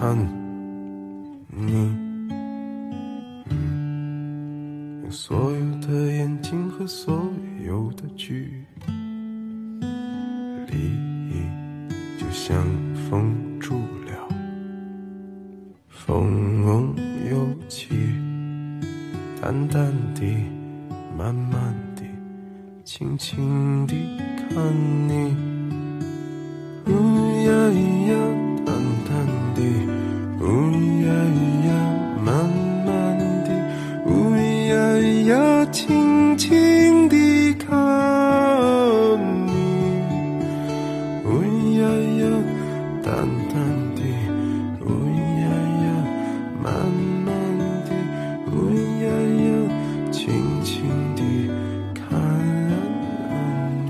看你。用所有的眼睛和所有的距离，就像封住了风有起，淡淡地慢慢地轻轻地看你，呀呀淡淡地，呀呀慢慢地，呀呀轻轻地看你，呀呀淡淡地，呀呀慢慢地，呀呀轻轻地看你。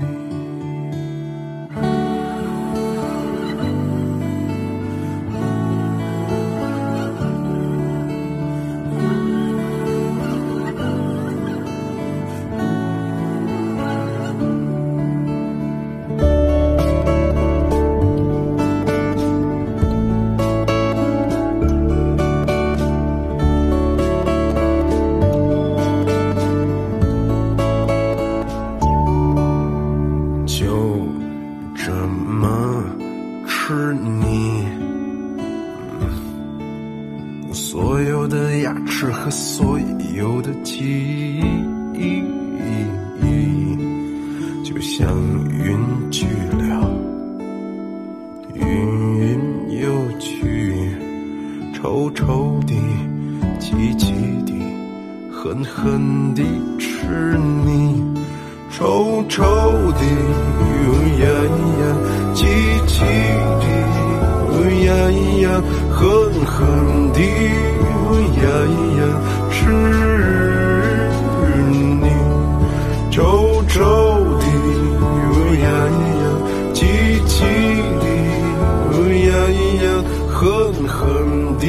所有的牙齿和所有的记忆，就像云去了，云又去，臭臭的，急急的，狠狠地吃你，臭臭的，呀呀，急急的，呀呀，狠狠地，呀呀，吃你，臭臭的，呀呀，急急的，呀呀，狠狠地，